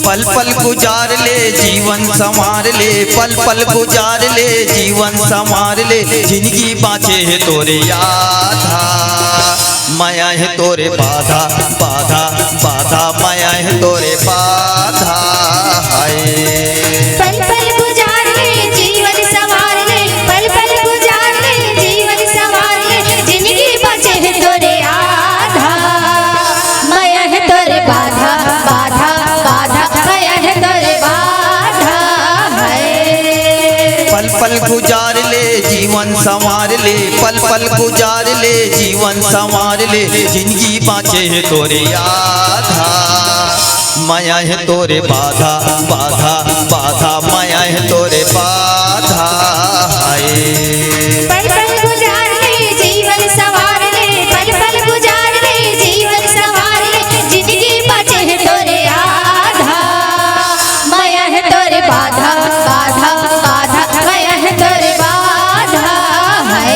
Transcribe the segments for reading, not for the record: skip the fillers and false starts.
पल पल गुजार ले जीवन संवार ले, पल पल गुजार ले जीवन संवार ले। जिंदगी बाँचे है तोरे आधा, माया है तोरे बाधा बाधा बाधा, माया है तोरे बाधा है। पल पल गुजार ले जीवन संवार ले, पल पल गुजार ले जीवन संवार ले। जिंदगी बचे है तोरे आधा, माया है तोरे बाधा बाधा बाधा, माया है तोरे बाधा है। पल पल गुजार ले जीवन संवार ले, पल पल गुजार ले जीवन संवार ले। जिंदगी बाँचे है तोरे आधा, माया है तोरे बाधा बाधा बाधा, माया है तोरे बाधा है। पल पल गुजार ले जीवन संवार ले, पल पल गुजार ले जीवन संवार ले। जिंदगी बचे है तोरे आधा, माया है तोरे बाधा बाधा बाधा, माया है तोरे बाधा है।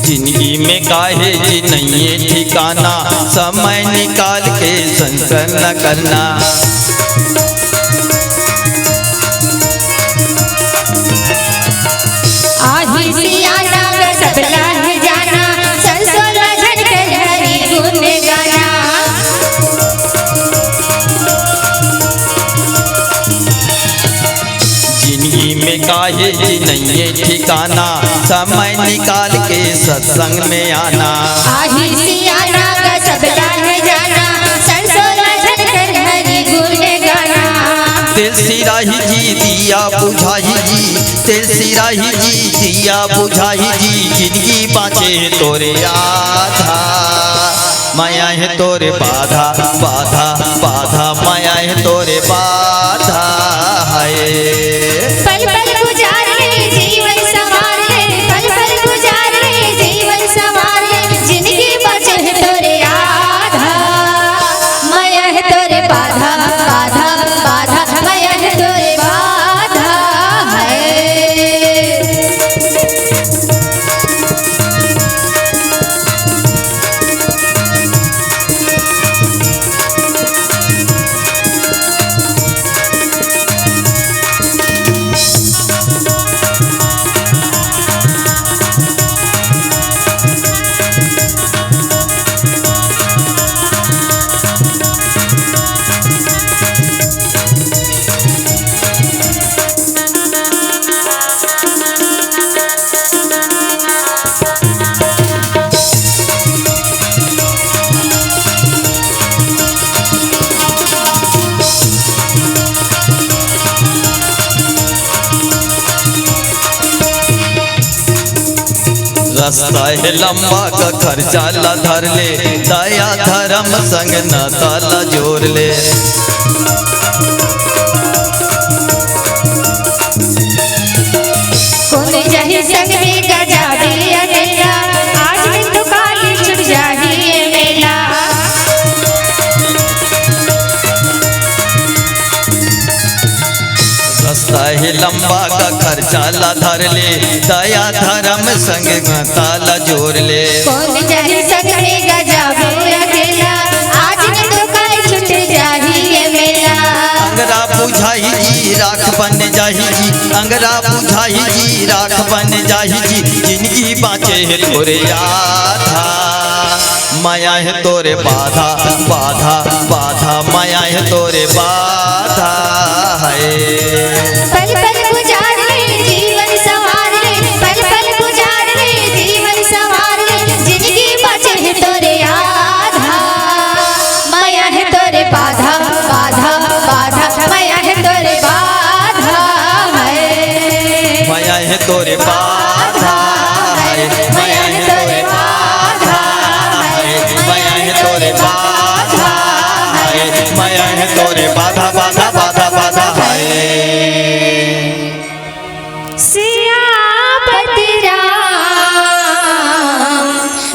जिंदगी में काहे जी नहीं है ठिकाना, समय निकाल के संसर न करना। आही सियाना वे सबला है जाना, संसोला झनकर हरि गुण गाना। जिंदगी में काहे जी नहीं है ठिकाना, समय निकाल के सत्संग में आना। आही सियाना वे सबला है जाना, संसोला झनकर हरि गुण गाना। तेल सिराही जी दिया बुझाई जी, तेल सिराही जी दिया बुझाई जी। जिंदगी बाँचे है तोरे आधा, माया है तोरे बाधा बाधा बाधा, माया है तोरे बाधा है। पल पल गुजार ले जीवन संवार ले, पल पल गुजार ले जीवन संवार ले। जिंदगी बचे है तोरे आधा, माया है तोरे बाधा बाधा बाधा, माया है तोरे बाधा है। रास्ता है लंबा का खर्चा ला धर ले, दया धर्म संग नाता ला जोड़ ले। कौन जाहि संग में गजा बिलिया तेरा, आज दिन तो काली छुट जाही ये मेला। रास्ता है लंबा का खर्चा ला धर ले, दया धर्म संग नाता ला जोड़ ले। कौन जाहि संग में गजा बिलिया तेरा, आज दिन तो काली छुट जाही ये मेला। अंगरा बुझाई जी राख बन जाही जी, अंगरा बुझाई जी राख बन जाही जी। जिंदगी बाँचे है तोरे आधा, माया है तोरे बाधा बाधा बाधा, माया है तोरे बाधा है। पल पल गुजार ले जीवन संवार ले, पल पल गुजार ले जीवन संवार ले। जिंदगी बचे है तोरे आधा, माया है तोरे बाधा है, माया है तोरे बाधा है, माया है तोरे बाधा है, माया है तोरे बाधा बाधा बाधा बाधा है। सियापति राम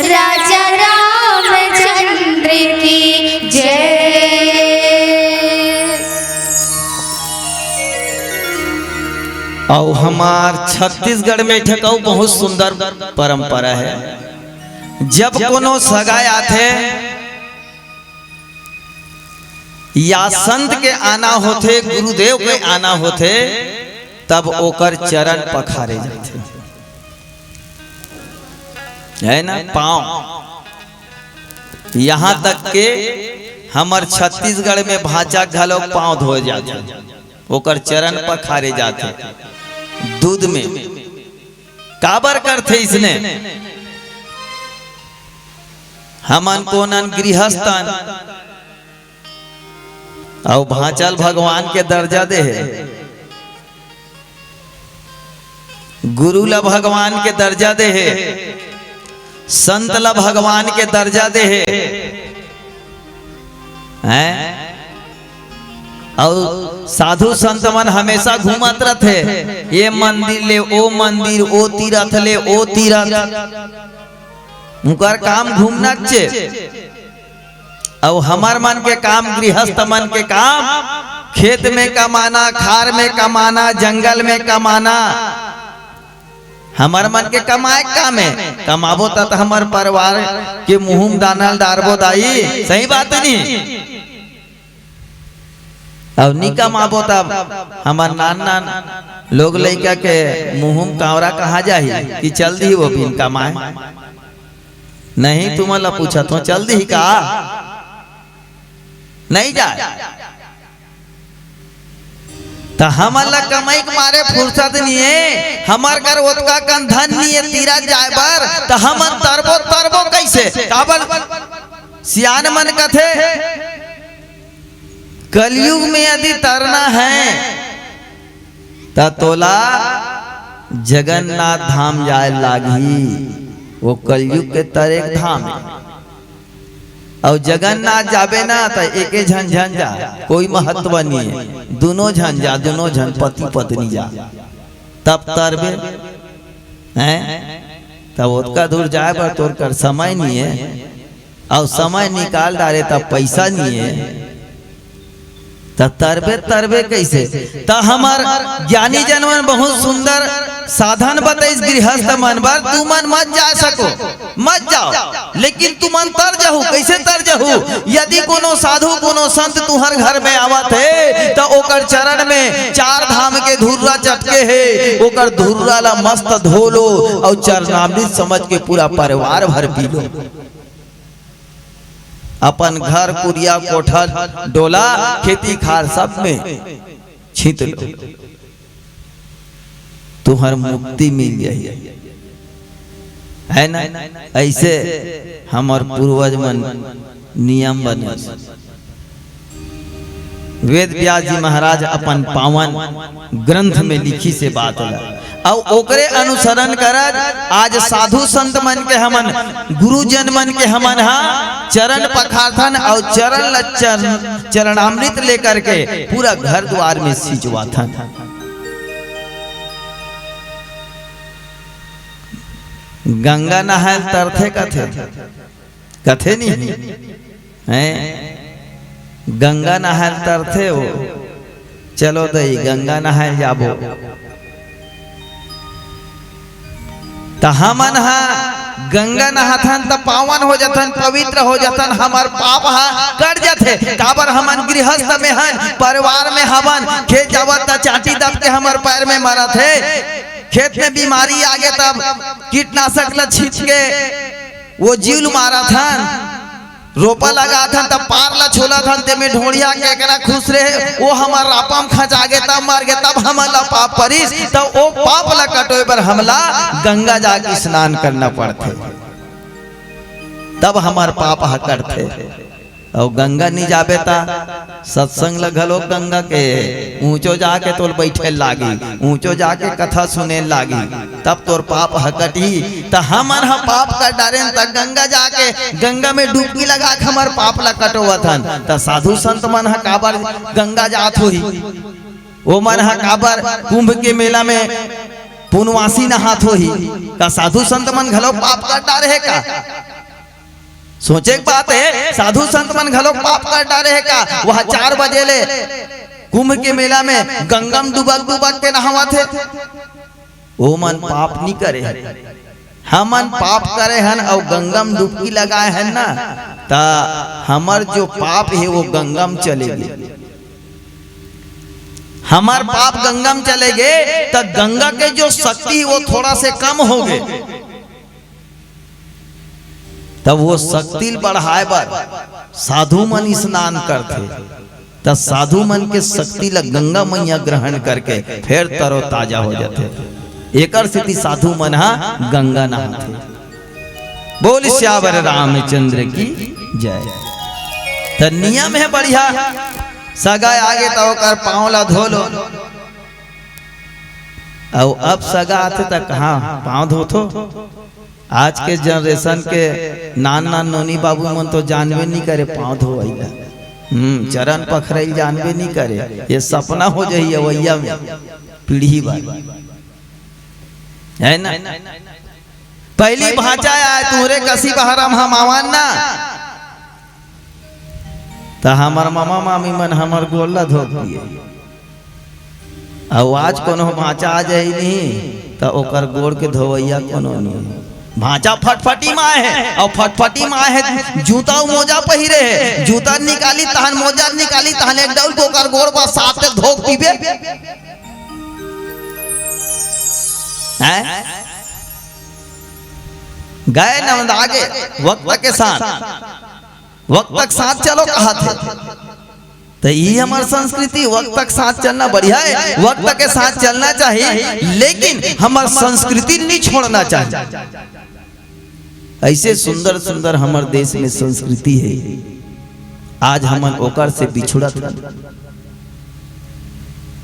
राजा रामचंद्र की जय। और हमार छत्तीसगढ़ में ठकाऊ बहुत सुंदर परंपरा है। जब कोनो सगाई आथे या संत के आना होथे, गुरुदेव के आना होथे, तब ओकर चरण पखारे जाते है ना, पाँव। यहाँ तक के हमार छत्तीसगढ़ में भाचा घलो पाँव धोए जाते, ओकर चरण पखारे जाते दूध में। काबर करते इसने, हमन कोनन गृहस्थन और भांचल भगवान के दर्जा दे है, गुरु ला भगवान के दर्जा दे है, संत ला भगवान के दर्जा दे है। और साधु संत मन हमेशा घूमत रहते, ये मंदिर ले ओ मंदिर, ओ तीरथ ले ओ तीरथ, उनका काम घूमना चे। और हमार मन के काम, गृहस्थ मन के काम, खेत में कमाना, खार में कमाना, जंगल में कमाना। हमार मन के कमाए काम है, कमाबो तब हमार परिवार के मुँह दानल डारबो दाई, सही बात नहीं। अब नहीं कमाबो तब हमार नान नान लोग लड़का के मुँह कावरा कहा जाही कि चल दी वो बिन कमाए। नहीं तुम्हारा पूछा तो चल दी का नहीं जाए, तो हमारा कमाई के मारे फुर्सत नहीं है, हमार घर ओतका कन धन नहीं है तीरा जाए बर, तो हम तरबो तरबो कैसे। काबर सियान मन कथे कलयुग में यदि तरना है तो तोला जगन्नाथ धाम जाए लागी, वो कलयुग के तरेक धाम है। और जगन्नाथ जाबे ना तो एक झन झन जा, कोई महत्व नहीं है, दोनों झन जा, दोनों झन पति पत्नी जा, तब तरबे हैं। तब उसका दूर जाए पर तोर कर समय नहीं है, और समय निकाल डाले तब पैसा नहीं है, तब तरबे तरबे कैसे। तो हमार ज्ञानी जनवन बहुत सुंदर साधन बताइस गृहस्थ मन बर, तू मन मत जा सको, मत जाओ, लेकिन तू मन तर जाहू। कैसे तर जाहू, यदि कोनो साधु कोनो संत तुहर घर में आवत है तो ओकर चरण में 4 धाम के धुर्रा चटके है, ओकर धुर्रा ला मस्त धोलो और चरणामृत समझ के पूरा परिवार भर पी लो। अपन घर कुरिया कोठा डोला खेती खार सब में छींट लो, तुहर मुक्ति मिल जाए, है ना। ऐसे हमार पूर्वज मन नियम बने। वेद व्यास जी महाराज अपन पावन ग्रंथ में लिखी से बात है, और ओकरे अनुसरण कर आज साधु संत मन के हमन, गुरुजन मन के हमन हा चरण पखारथन और चरणामृत लेकर के पूरा घर द्वार में सिंचवाथन। गंगा नहाय तरथे कथे कथे नहीं है, गंगा नहाय तरथे हो, चलो दई गंगा नहाय जाबो। तो हमन हा गंगा नहाथन तो पावन हो जाथन, पवित्र हो जाथन, हमार पाप हा कट जाथे। काबर हमन गृहस्थ में हन, परिवार में हमन, खेत जावत त चाटी दब के हमार पैर में मरत है, खेत में बीमारी आ गए तब कीटनाशक ल छींच के वो जीव मारा थन, रोपा लगा था तब पार ला छोला था ते में ढोड़िया के एकरा खुश रहे, वो हमार रापम खचा गे तब मर गे, तब हमला पाप परिस, तब वो पाप ला कटोए पर हमला गंगा जाके स्नान करना पड़ते, तब हमार पाप हकड़ते। और गंगा नहीं जाबे ता सत्संग लगलो गंगा के ऊंचो जाके तोर बैठे लागी, ऊंचो जाके कथा सुने लागी, तब तोर पाप हकटी। त हमन ह पाप कर डारे त गंगा जाके गंगा में डुबकी लगा के हमर पाप ला कटोवथन। त साधु संत मन ह काबर गंगा जात होही, ओ मन ह काबर कुंभ के मेला में पुनवासी नहात होही। का साधु संत मन घलो पाप कर डारे है का? सोचे की बात है, साधु संत मन घलो पाप कर डारे है का? वह 4 बजे ले कुंभ के मेला में गंगम डुबक डुबक के नहावा थे। वो मन पाप नहीं करे है, हमन पाप करे हन और गंगम डुबकी लगाए हैं ना, ता हमर जो पाप है वो गंगम चलेगी। हमार पाप गंगम चले गए तो गंगा के जो शक्ति वो थोड़ा से कम हो गए, तब वो शक्ति बढ़ाए बर साधु मन स्नान करते। तब साधु मन के शक्ति ला गंगा मैया ग्रहण करके फिर तरो ताजा हो जाते। एकर स्थिति साधु मन हा गंगा नहाते। बोल श्यावर रामचंद्र की जय। तो नियम है बढ़िया, सगा आगे तो कर पाँव ला धो लो, और अब सगा आते तक कहाँ पाँव धोथो। आज के जनरेशन के नान नान नोनी बाबू मन तो जानबे नहीं करे पाँव धोवैला, चरण पखरई जानबे नहीं करे। ये सपना हो जाइए वैया में पीढ़ी बार है ना। पहली भाषा आए तुहरे कसी बहरम हम आवान ना, तो हमार मामा मामी मन हमार गोला धो दिए। और आज कोनो भाषा आ जाए नहीं तो ओकर गोड़ के धोवैया कोनो नहीं। भाषा फटफटी माँ है, और फटफटी माँ है जूता मोजा पहिरे है, जूता निकाली तहन मोजा निकाली तहन एक डौल को कर गोड़ पर साफ से धोक पीबे। गए नंद आगे वक्त के साथ, वक्त तक साथ चलो कहा थे। तो ये हमारी संस्कृति, वक्त तक साथ चलना बढ़िया है, वक्त के साथ चलना चाहिए, लेकिन हमारी संस्कृति नहीं छोड़ना चाहिए। ऐसे सुंदर सुंदर हमारे देश में संस्कृति है, आज हमन ओकर से बिछुड़त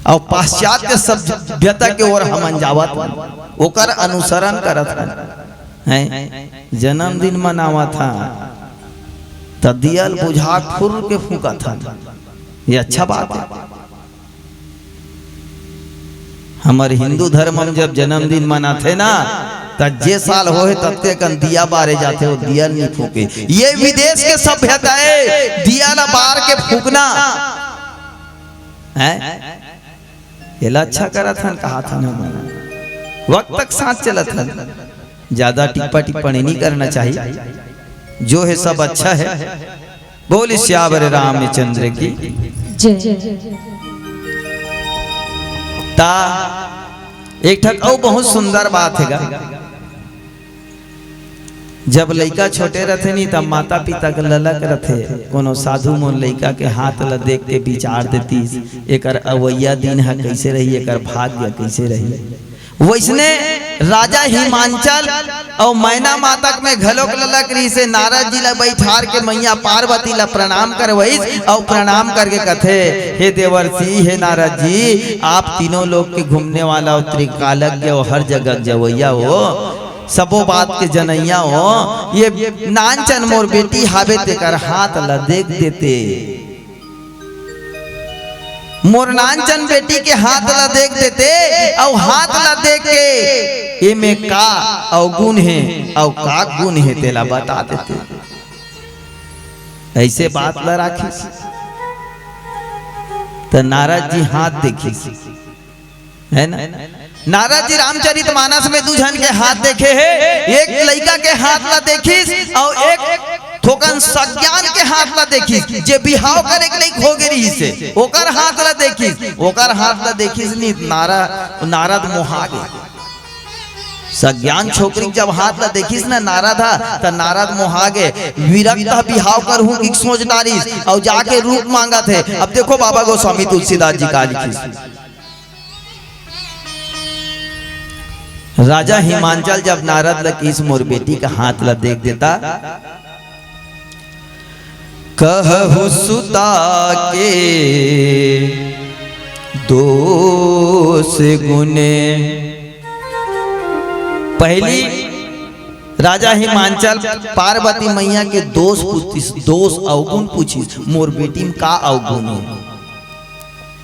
और पाश्चात्य सभ्यता के ओर हमन जावत, ओकर अनुसरण करत हैं। जन्मदिन मनावा था तो दियल बुझा खुर के फूका था, ये अच्छा बात है। हमारे हिंदू धर्म में जब जन्मदिन मनाते ना, तब जे साल हो तब कन दिया बारे जाते हो, दिया नहीं फूके। ये विदेश के सभ्यता है, दिया ना बार के फूकना है। ये अच्छा करा था, कहा था ना, वक्त तक साथ चला था। ज्यादा टिप्पा टिप्पणी नहीं करना चाहिए, जो है सब अच्छा है। बोल श्यावर रामचंद्र की ता। एक ठक और बहुत सुंदर बात है, जब लड़का छोटे रहते नहीं तब माता पिता के ललक रहते, कोनो साधु मोन लड़का के हाथ ला देख के विचार देती एकर अवैया दिन है कैसे रही, एकर भाग्य कैसे रही। वैसने राजा हिमांचल और मैना मातक में घलोक ललक रही से नारद जी ला बैठार के मैया पार्वती ला प्रणाम करवई, और प्रणाम करके कथे, हे देवर्षि, हे नारद जी, आप तीनों लोग के घूमने वाला त्रिकालज्ञ हो, हर जगह जवैया हो, सबो बात के जनैया हो। ये नानचन मोर बेटी हावे तेकर हाथ ला देख देते, मोर नानचन बेटी के हाथ ला देख देते, और हाथ ला देख के ये में का अवगुण है और का गुण है तेला बता देते। ऐसे बात ला राखी। तो नारद जी हाथ देखी है ना, नारद जी रामचरितमानस में 2 जन के हाथ देखे हैं, एक लड़का के हाथ ला देखी और एक थोकन सज्ञान के हाथ ला देखी, जे बिहाव करे के नहीं हो गई से ओकर हाथ ला देखी, ओकर हाथ ला देखी नहीं नारद मोहा गए। सज्ञान छोकरी जब हाथ ला देखीस ना नारद हा, तो नारद मोहा गए, विरक्त बिहाव कर हूँ एक सोच नारी, और जाके रूप मांगा थे। अब देखो बाबा गोस्वामी तुलसीदास जी का लिखी, राजा हिमांचल जब नारद ला किस मोर बेटी का हाथ ला देख देता, कहु सुता के दोष गुने। पहली राजा हिमांचल पार्वती मैया के दोष पूछिस, दोष अवगुण पूछिस, मोर बेटी में का अवगुण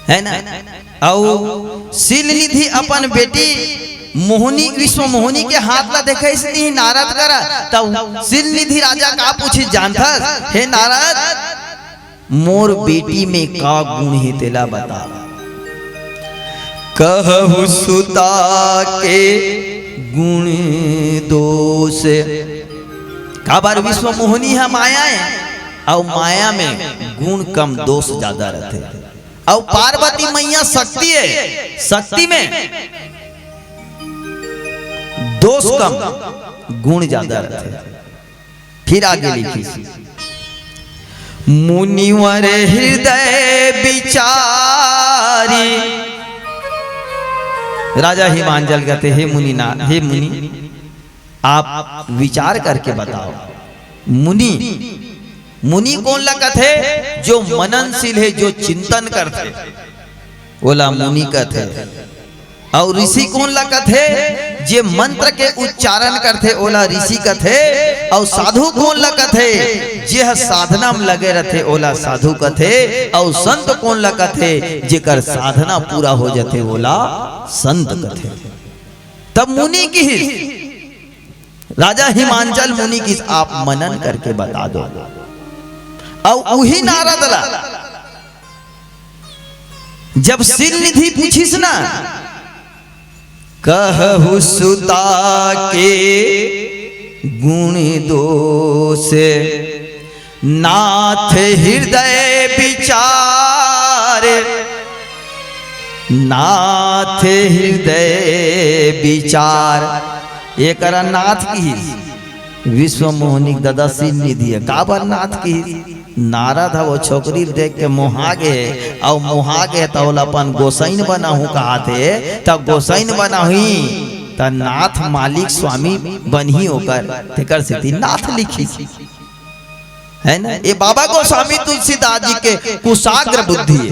है ना। और शील निधि अपन बेटी मोहनी विश्व मोहनी के हाथ ला देखे इसलिए नारद करा तब शील निधि राजा का पूछी जानता, हे नारद मोर बेटी में का गुण है तेला बता। कहु सुता के गुण दोष। का बार विश्व मोहनी है माया है और माया में गुण कम दोष ज्यादा रहते। और पार्वती मैया शक्ति है, शक्ति में दोष कम गुण ज्यादा रहते। फिर आगे लिखी, मुनिवर हृदय विचारी। राजा हिमांचल कहते हे मुनि ना, हे मुनि आप विचार करके बताओ। मुनि, मुनि कौन लगत है? जो मननशील है, जो चिंतन करते, बोला मुनि कहते। और ऋषि कौन लगत है? जे मंत्र के उच्चारण करते, ओला ऋषि कहते। और साधु कौन लगत है? जे साधना में लगे रहते, ओला साधु कहते। और संत कौन लगत है? जेकर साधना पूरा हो जाते, ओला संत कहते। तब मुनि की राजा हिमांचल मुनि की आप मनन करके बता दो। और वही नारद ला जब शील निधि पूछिस ना, कहु सुता के गुण दोष, नाथ हृदय विचार, नाथ हृदय विचार। एक नाथ की विश्व मोहनी दादा शील निधि है। काबर नाथ की? नारद है वो छोकरी देख के मोहा गए, और मोहा गए तो अपन गोसाइन बना हूँ कहा थे, तब गोसाइन बना हुई तब नाथ मालिक स्वामी बनी होकर तेकर सिद्धि नाथ लिखी है ना। ये बाबा गोस्वामी तुलसीदास जी के कुशाग्र बुद्धि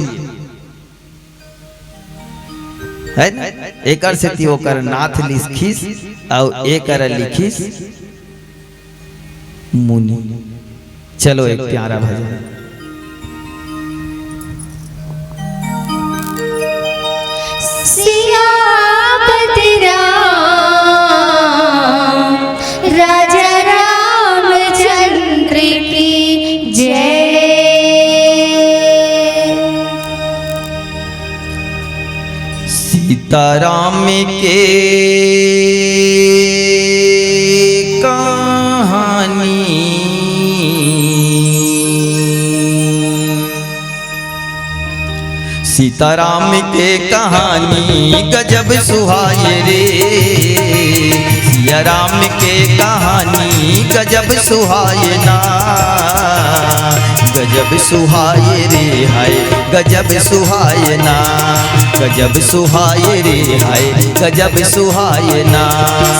है ना। एकर सिद्धि होकर नाथ लिखिस और एकर लिखिस मुनि। चलो एक प्यारा भजन। सियापति राम राजा रामचंद्र की जय। सीताराम के सीताराम के कहानी गजब सुहाए रे। सिया राम के कहानी गजब सुहाए ना, गजब सुहाए रे हाय, गजब सुहाए ना, गजब सुहाए रे हाय, गजब सुहाए ना।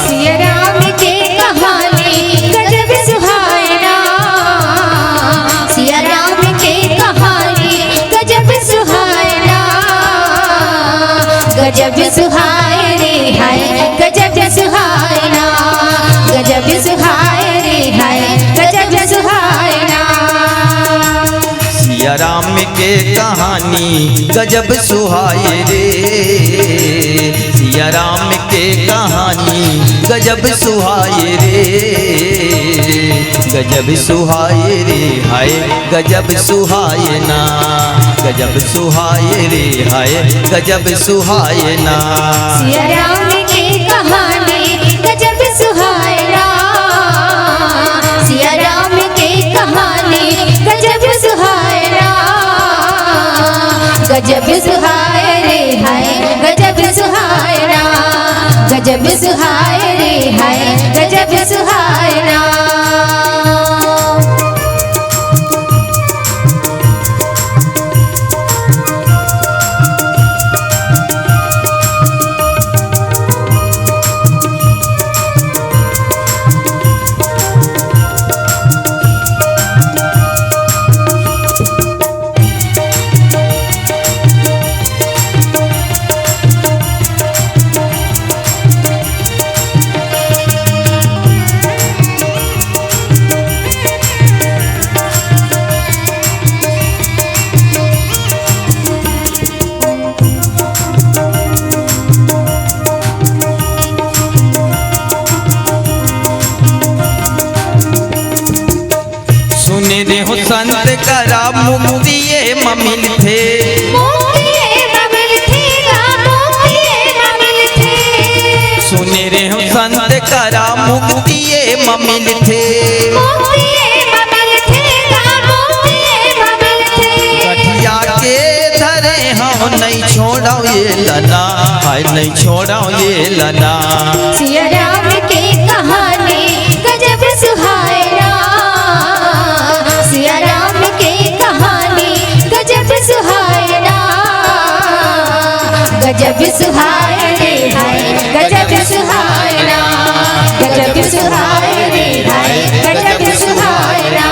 सिया राम के कहानी गजब सुहाए ना, सिया राम के कहानी गजब सुहाए ना, गजब सुहाए रे हाय, गजब सुहाए ना, गजब सुहाए रे हाय, गजब सुहाए ना। सिया राम के कहानी गजब सुहाए रे। सिया राम के कहानी गजब सुहाए रे, गजब सुहाए रे हाय, गजब सुहाए ना, गजब सुहाए रे हाय, गजब सुहाए ना। सिया राम के कहानी गजब सुहाए ना, सिया राम के कहानी गजब सुहाए ना, गजब सुहाए रे हाय, गजब सुहाए ना, गजब सुहाए रे हाय, गजब सुहाए ना। रे हो संत करा मुक्ति ममिल थे, सुने रे हो संत करा मुक्ति ममिल थे। गठिया के धरे हम नहीं छोड़ो ये लना, हाय नहीं छोड़ो ये लना। सिया राम की कहानी गजब सुहायरा, सिया राम की कहानी गजब सुहायरा, गजब सुहायरे हाय गजब सुहायरा, गजब सुहायरे हाय गजब सुहायरा।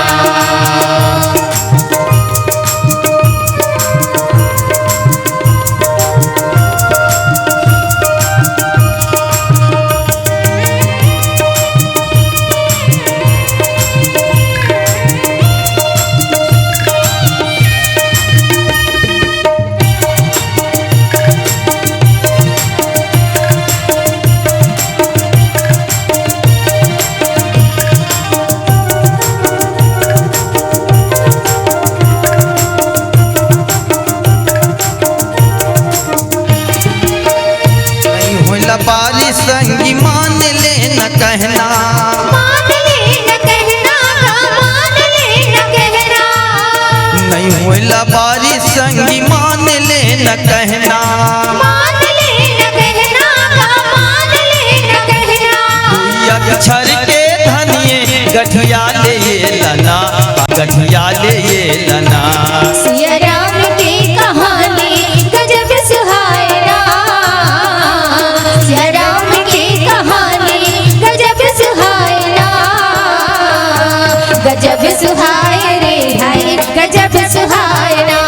बारी संगी मान ले न कहना, मान ले न कहना, मान ले न कहना। नहीं होला बारी संगी मान ले न कहना, मान ले न कहना, मान ले न कहना। अक्षर के धनिए गठिया ले ये लना, गठिया ले ये लना। सिया राम की कहानी गजब सुहायरा, सिया राम की कहानी गजब सुहायरा, गजब सुहायरे हाय गजब सुहायरा,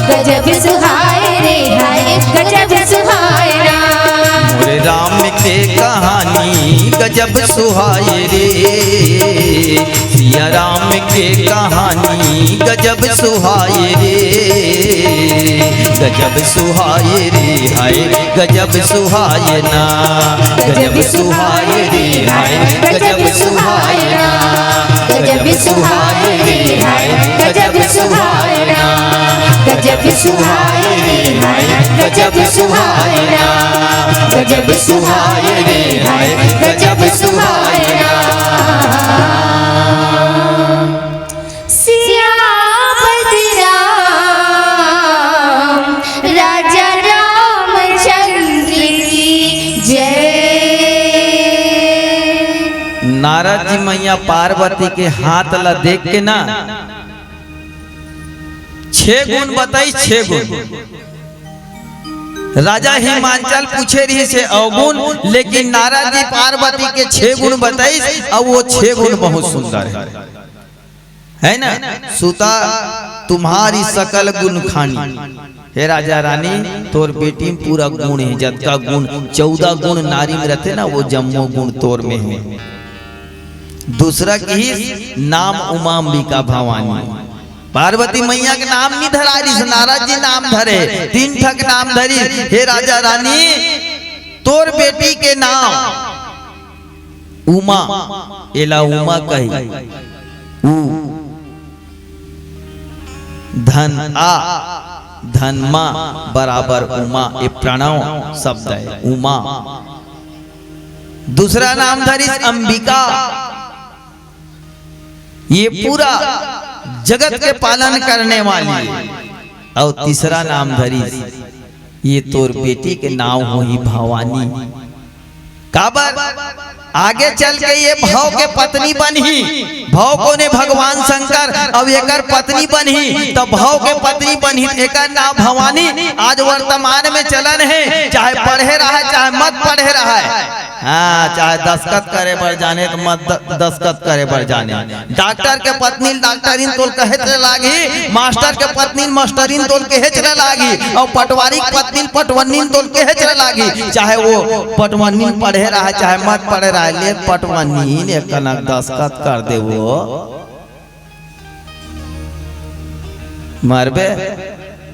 गजब सुहायरे हाय गजब सुहायरा। मोरे राम के कहानी गजब सुहाए रे, सिया राम के कहानी गजब सुहाए रे, गजब सुहाए रे हाय गजब सुहाए ना, गजब सुहाए रे हाय गजब सुहाए ना, गजब सुहाए रे हाय गजब सुहाए ना, गजब सुहाए रे हाय गजब सुहाए ना, गजब सुहाए रे हाय गजब सुहाए ना। सियापति राम राजा रामचंद्र की जय। नारद जी मैया पार्वती के हाथ ला देख के ना 6 गुण बताई, 6 गुण। राजा हिमांचल पूछे रही से अवगुण, लेकिन नारद जी पार्वती के 6 गुण बताई और वो 6 गुण बहुत सुंदर है ना। सुता तुम्हारी सकल गुण खानी, हे राजा रानी तोर बेटी में पूरा गुण है, जतका गुण 14 गुण नारी में रहते ना वो जम्मो गुण तोर में है। दूसरा की नाम उमाम्बिका भवानी, पार्वती मैया के नाम नहीं धरा रही, नारद जी नाम धरे, 3 ठक नाम धरी। हे राजा रानी तोर बेटी के नाम उमा, एला उमा कही, उ धन आ धन मा बराबर उमा, ये प्रणव शब्द है उमा। दूसरा नाम धरी अंबिका, ये पूरा जगत के पालन करने वाली। और तीसरा नाम धरी ये तोर बेटी के नाम हो ही भवानी। काबर आगे चल के ये भव के पत्नी बनी, भव को ने भगवान शंकर अब एकर पत्नी बनी, तो भव के पत्नी बनी एकर नाम भवानी। आज वर्तमान में चलन है, चाहे पढ़े रहा है चाहे मत पढ़े रहा है, हाँ चाहे दस्खत करे बर जाने तो मत दस्खत करे बर जाने। डॉक्टर के पत्नी डॉक्टरीन तोल कहे चले लागी, मास्टर के पत्नी मास्टरीन तोल कहे चले लागी, और पटवारी के पत्नी पटवनीन तोल कहे चले लागी। चाहे वो पटवनी पढ़े रहा है चाहे मत पढ़े रहा है, ले पटवनी ने कनक दस्खत कर दे वो मरबे।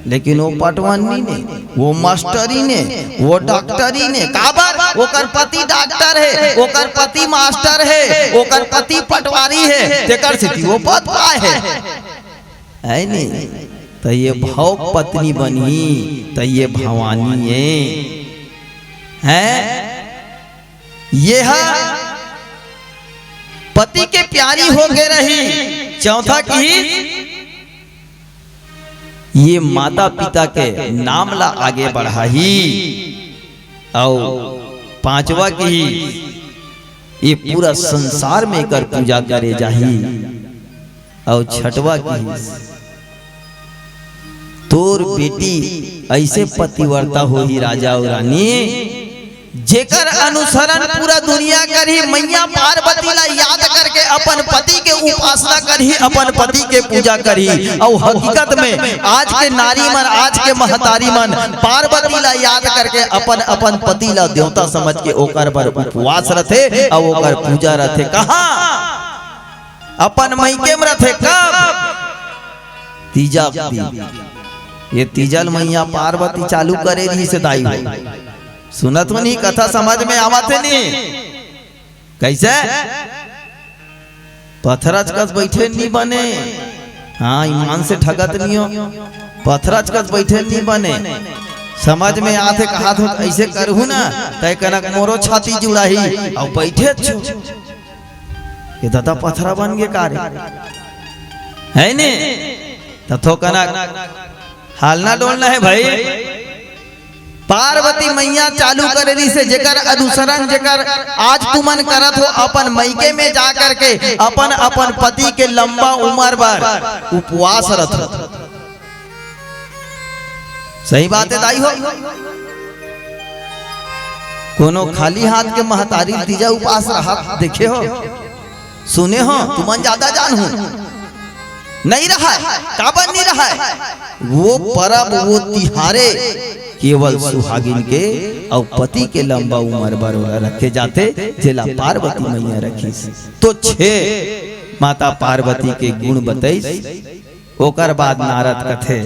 लेकिन वो पटवनी ने, वो मास्टरी ने, वो डॉक्टरी ने, काबर ओकर पति डॉक्टर है, ओकर पति मास्टर है, ओकर पति पटवारी है, तेकर से वो पद पाए है नहीं। तो ये भाव पत्नी बनी तो ये भवानी है यह पति के प्यारी हो गए रही। चौथा की ये माता पिता के नाम ला आगे बढ़ाही। और पांचवा की ये पूरा संसार में कर पूजा करे जाही। और छठवा की तोर बेटी ऐसे पतिव्रता हो ही राजा और रानी जेकर अनुसरण पूरा दुनिया करी। मैया पार्वती ला याद करके अपन पति के उपासना करी, अपन पति के पूजा करी। और हकीकत में आज के नारी मन, आज के महतारी मन पार्वती ला याद करके अपन अपन पति ला देवता समझ के ओकर पर उपवास रथे और ओकर पूजा रथे। कहाँ? अपन मैके में रथे। कब? तीजा ये तीजल मैया पार्वती चालू करे रही से दाई हो। सुनत में नहीं कथा समझ में आवत है नहीं। कैसे? पत्थरच कस बैठे नहीं बने। हाँ ईमान से ठगत नहीं हो। पत्थरच कस बैठे नहीं बने। समझ में आते कहा तो ऐसे करहू ना तय कनक मोरो छाती जुड़ाही और बैठे छो। ये दादा पत्थरा बन गए कार्य है ने तथो कनक हालना डोलना है भाई। पार्वती मैया चालू करे रही से जेकर अनुसरण जेकर आज तुमन करत हो अपन मैके में जा करके अपन अपन पति के लंबा उम्र भर उपवास रथ। सही बात है दाई हो। कोनो खाली हाथ के महतारी तीजा उपवास रहा देखे हो, सुने हो, तुमन ज्यादा जान हो नहीं रहा है। काबर नहीं रहा है? वो परब वो तिहारे केवल सुहागिन के और पति के लंबा उम्र भर रखे जाते जिला पार्वती मैया रखी। तो 6 माता पार्वती के गुण बताइस। ओकर बाद नारद कथे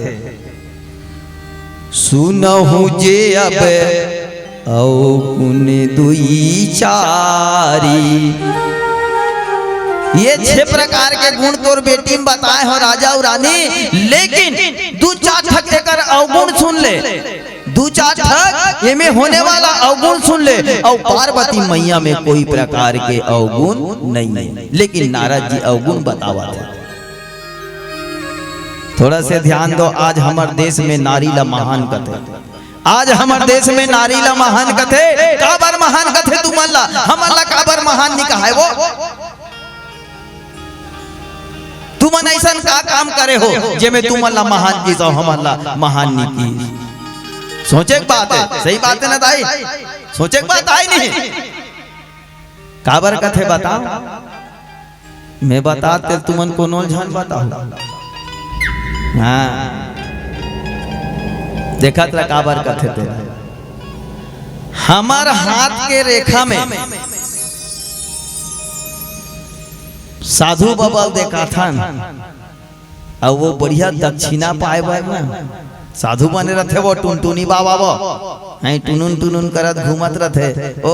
सुनहु जे अब औ गुण दुई चारी। ये 6 प्रकार के गुण तोर बेटी में बताए हो राजा और रानी। लेकिन 2-4 ठक एकर अवगुण सुन ले। 2-4 ठक ये में होने वाला अवगुण सुन ले। और पार्वती मैया में कोई प्रकार के अवगुण नहीं। लेकिन नारद जी अवगुण बतावा थे। थोड़ा से ध्यान दो। आज हमारे देश में नारी ला महान कथे। आज हमारे देश में नारी ला महान कथे। काबर महान कथे तुमन ला? हमन ला काबर महान नहीं कहा है वो? तुमन ऐसा का काम करे हो जे में तुमन ला महान की जाओ हमन ला महान नहीं की। सोचे बात है। सही बात है ना दाई? सोचे बात आई नहीं। काबर कथे बताओ? मैं बताते तुमन को नोल झान बताओ। हाँ देखा तेरा काबर कथे ते हमार हाथ के रेखा में साधु बाबा देखा था और वो बढ़िया दक्षिणा पाए ना। साधु बने रहते वो टुनटुनी बाबा वो हैं टुनुन टुनुन करत घूमत रहते। ओ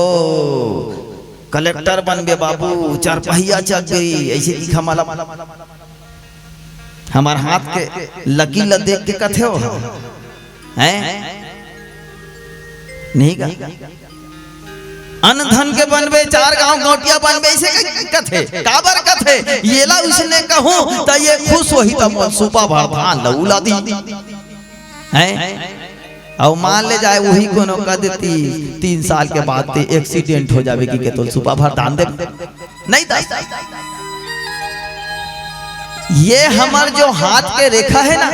कलेक्टर बन गए बाबू, 4 पहिया चल गई ऐसे दिखा माला। हमार हाथ के लकीर ला देख के कथे हो हैं नहीं का अन्न धन के बनबे 4 गांव गौटिया बनबे ऐसे कथे। काबर कथे? ये ला उसने कहूं तो ये खुश होही त सुपा भर धान लउला दी हैं। और मान ले जाए वही कोनो कह देती 3 साल के बाद ते एक्सीडेंट हो जावे कि के तो सुपा भर धान दे नहीं था। ये हमार जो हाथ के रेखा है ना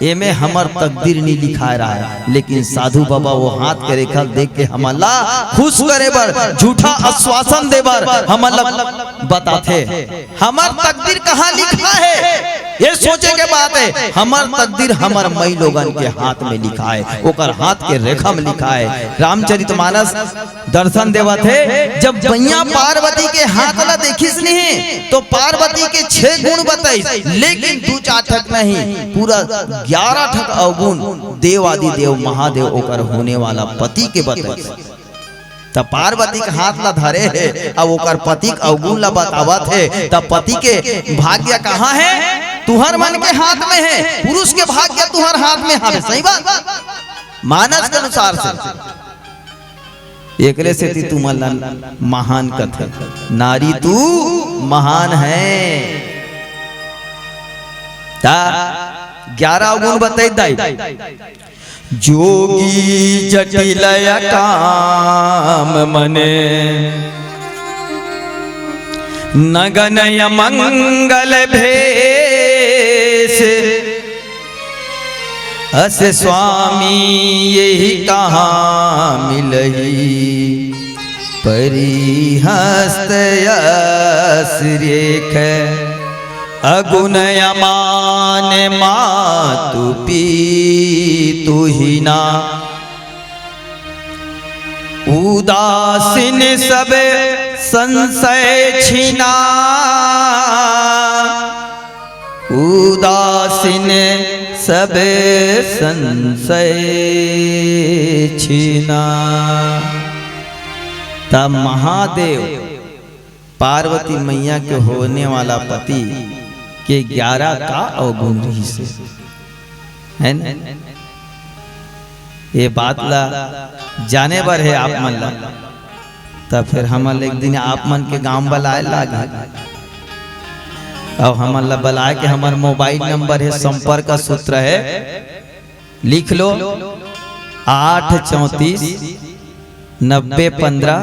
ये में हमार तकदीर नहीं लिखा रहा है। लेकिन साधु बाबा वो हाथ के रेखा देख के हमला खुश करे बर झूठा आश्वासन दे बर हमला बताते हमार तकदीर कहाँ लिखा है। ये सोचे के बात है हमर तकदीर हमर मई लोगन के हाथ में लिखा है, ओकर हाथ के रेखा में लिखा है। रामचरितमानस दर्शन देवा थे जब मैया पार्वती के हाथ ला देखिस नहीं तो पार्वती के 6 गुण बताइस, लेकिन 2-4 ठक नहीं, पूरा 11 ठक अवगुण देव आदि देव महादेव ओकर होने वाला पति के बताइस। तब पार्वती के हाथ ला धरे है अब ओकर पति के अवगुण ला बतावत है, तब पति के भाग्य कहाँ है? तुहर मन के हाथ में है, पुरुष के भाग्य तुहर हाथ में है। सही बात मानस के अनुसार से एकरे से तू मला महान कथे नारी तू महान है। 11 गुण बताई दाई। जोगी जटिल काम मने नगनय मंगल भेष, अस स्वामी यही कहाँ मिलही परिहस्त यस रेख, अगुनयमान मातु पीतु हीना, उदासीन सब संशय छीना, उदासीन सब संशय छीना। तब महादेव पार्वती मैया के होने वाला पति के 11 का अवगुण रही से है न? ये बात ला जाने बर है आप मन ला, तब फिर हमन एक दिन आप मन के गांव बुलाए लागे और हमन ला बुलाए के हमार मोबाइल नंबर है, संपर्क का सूत्र है, लिख लो 834 90 15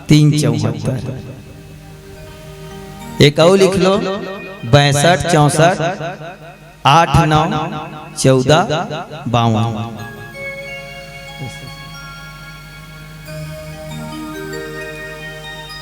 374। एक और लिख लो 62 64 8 9 14 52।